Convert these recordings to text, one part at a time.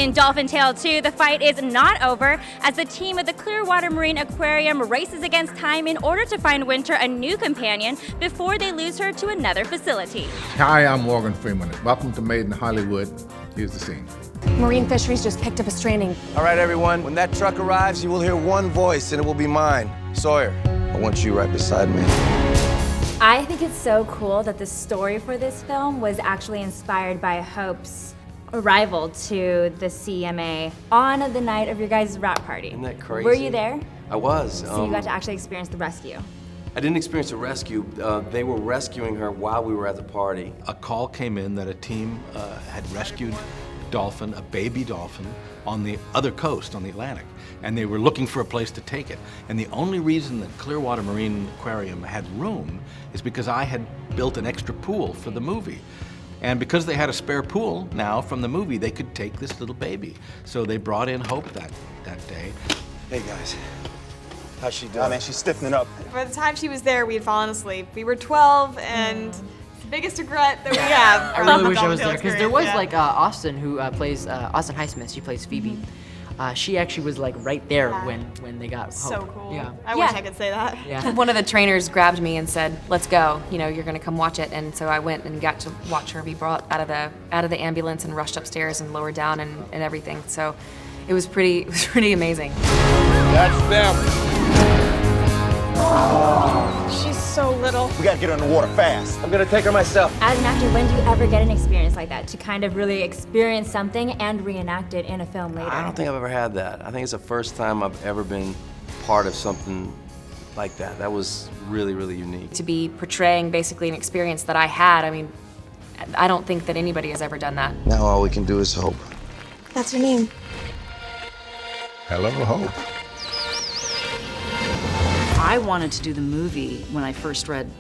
In Dolphin Tale 2, the fight is not over as the team of the Clearwater Marine Aquarium races against time in order to find Winter a new companion before they lose her to another facility. Hi, I'm Morgan Freeman. Welcome to Made in Hollywood. Here's the scene. Marine Fisheries just picked up a stranding. All right, everyone, when that truck arrives, you will hear one voice, and it will be mine. Sawyer, I want you right beside me. I think it's so cool that the story for this film was actually inspired by Hope's arrival to the CMA on the night of your guys' wrap party. Isn't that crazy? Were you there? I was. So you got to actually experience the rescue. I didn't experience a rescue. They were rescuing her while we were at the party. A call came in that a team had rescued dolphin, a baby dolphin, on the other coast, on the Atlantic, and they were looking for a place to take it. And the only reason that Clearwater Marine Aquarium had room is because I had built an extra pool for the movie. And because they had a spare pool now from the movie, they could take this little baby. So they brought in Hope that day. Hey, guys. How's she doing? Oh, man, she's stiffening up. By the time she was there, we had fallen asleep. We were 12, and it's the biggest regret that we have. I really wish I was there, because there was like Austin, who plays Austin Highsmith. She plays Phoebe. She actually was like right there when they got Hope. So cool. Yeah. I wish I could say that. Yeah. One of the trainers grabbed me and said, "Let's go. You know, you're going to come watch it." And so I went and got to watch her be brought out of the ambulance and rushed upstairs and lowered down and everything. So it was pretty amazing. That's them. She's so little. We gotta get her in the water fast. I'm gonna take her myself. As an actor, when do you ever get an experience like that, to kind of really experience something and reenact it in a film later? I don't think I've ever had that. I think it's the first time I've ever been part of something like that. That was really, really unique. To be portraying basically an experience that I had, I mean, I don't think that anybody has ever done that. Now all we can do is hope. That's her name. Hello, Hope. I wanted to do the movie when I first read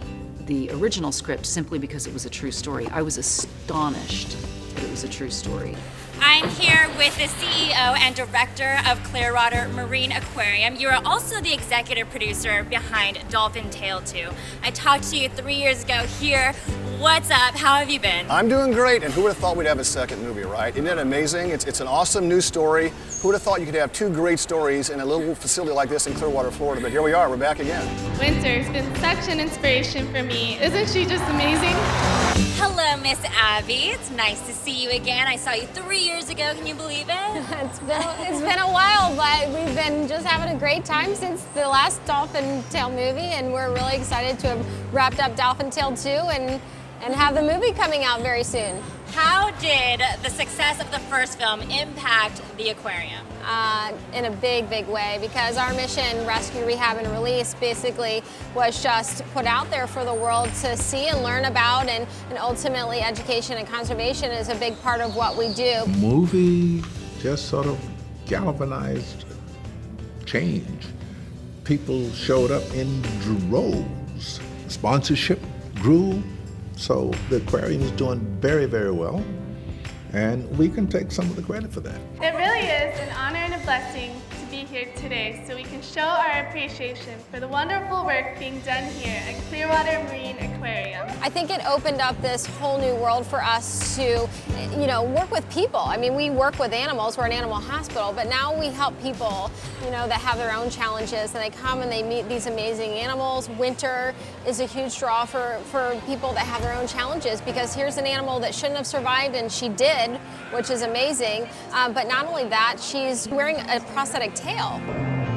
the original script simply because it was a true story. I was astonished that it was a true story. I'm here with the CEO and director of Clearwater Marine Aquarium. You are also the executive producer behind Dolphin Tale 2. I talked to you 3 years ago here. What's up? How have you been? I'm doing great, and who would have thought we'd have a second movie, right? Isn't it amazing? It's an awesome new story. Who would have thought you could have two great stories in a little facility like this in Clearwater, Florida? But here we are, we're back again. Winter's been such an inspiration for me. Isn't she just amazing? Hello, Miss Abby. It's nice to see you again. I saw you 3 years ago. Can you believe it? It's been a while, but we've been just having a great time since the last Dolphin Tale movie, and we're really excited to have wrapped up Dolphin Tale 2 and have the movie coming out very soon. How did the success of the first film impact the aquarium? In a big, big way, because our mission, Rescue, Rehab, and Release, basically was just put out there for the world to see and learn about, and ultimately education and conservation is a big part of what we do. The movie just sort of galvanized change. People showed up in droves. Sponsorship grew, so the aquarium is doing very, very well. And we can take some of the credit for that. It really is an honor and a blessing to be here today so we can show our appreciation for the wonderful work being done here at Clearwater Marine Aquarium. I think it opened up this whole new world for us to, work with people. I mean, we work with animals, we're an animal hospital, but now we help people, that have their own challenges, and they come and they meet these amazing animals. Winter is a huge draw for people that have their own challenges, because here's an animal that shouldn't have survived, and she did, which is amazing. But not only that, she's wearing a prosthetic tail.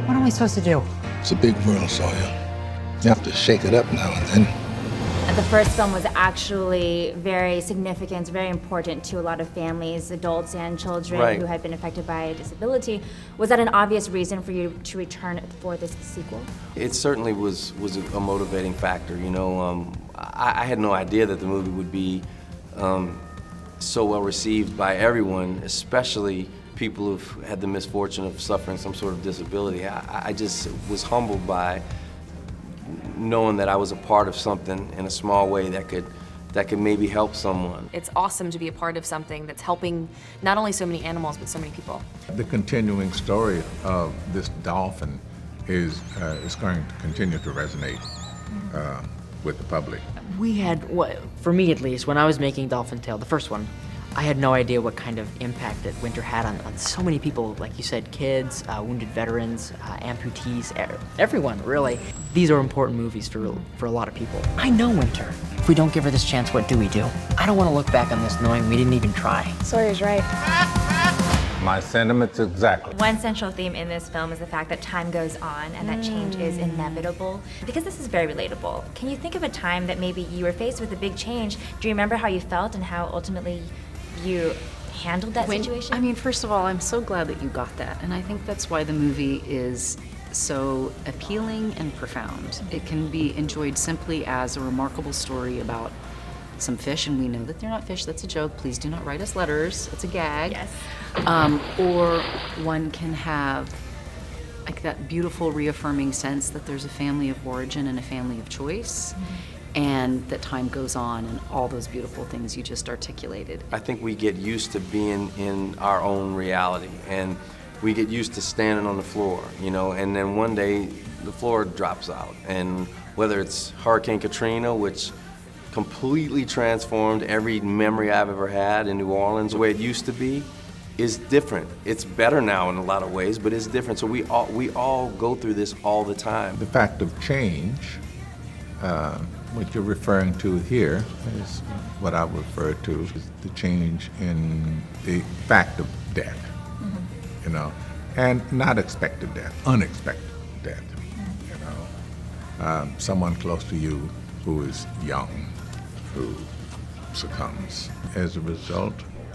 What am I supposed to do? It's a big world, Sawyer. You have to shake it up now and then. The first film was actually very significant, very important to a lot of families, adults and children who had been affected by a disability. Was that an obvious reason for you to return for this sequel? It certainly was a motivating factor. I had no idea that the movie would be so well received by everyone, especially people who've had the misfortune of suffering some sort of disability. I just was humbled by knowing that I was a part of something in a small way that could maybe help someone. It's awesome to be a part of something that's helping not only so many animals, but so many people. The continuing story of this dolphin is going to continue to resonate with the public. We had, for me at least, when I was making Dolphin Tale, the first one, I had no idea what kind of impact that winter had on so many people, like you said, kids, wounded veterans, amputees, everyone, really. These are important movies for a lot of people. I know Winter. If we don't give her this chance, what do we do? I don't want to look back on this knowing we didn't even try. Sawyer's right. My sentiments exactly. One central theme in this film is the fact that time goes on and that change is inevitable. Because this is very relatable, can you think of a time that maybe you were faced with a big change? Do you remember how you felt and how ultimately you handled that situation? I mean, first of all, I'm so glad that you got that. And I think that's why the movie is so appealing and profound. It can be enjoyed simply as a remarkable story about some fish, and we know that they're not fish, that's a joke. Please do not write us letters, it's a gag. Yes. Or one can have like that beautiful reaffirming sense that there's a family of origin and a family of choice, and that time goes on and all those beautiful things you just articulated. I think we get used to being in our own reality, and we get used to standing on the floor, you know, and then one day the floor drops out. And whether it's Hurricane Katrina, which completely transformed every memory I've ever had in New Orleans, the way it used to be, is different. It's better now in a lot of ways, but it's different. So we all go through this all the time. The fact of change, what you're referring to here, is what I refer to as the change in the fact of death, you know, and not expected death, unexpected death, you know. Someone close to you who is young, who succumbs. As a result,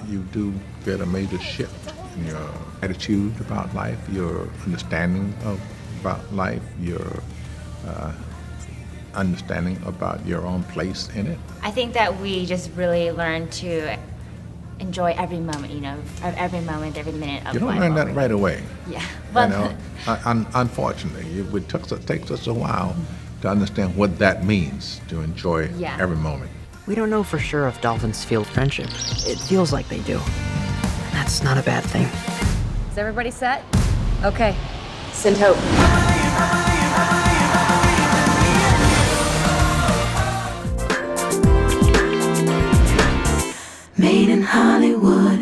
you do get a major shift in your attitude about life, your understanding about life, your understanding about your own place in it. I think that we just really learn to enjoy every moment, you know, every moment, every minute of life. You don't learn that right away. Yeah. You know, unfortunately, it takes us a while to understand what that means, to enjoy every moment. We don't know for sure if dolphins feel friendship. It feels like they do. That's not a bad thing. Is everybody set? Okay. Send hope.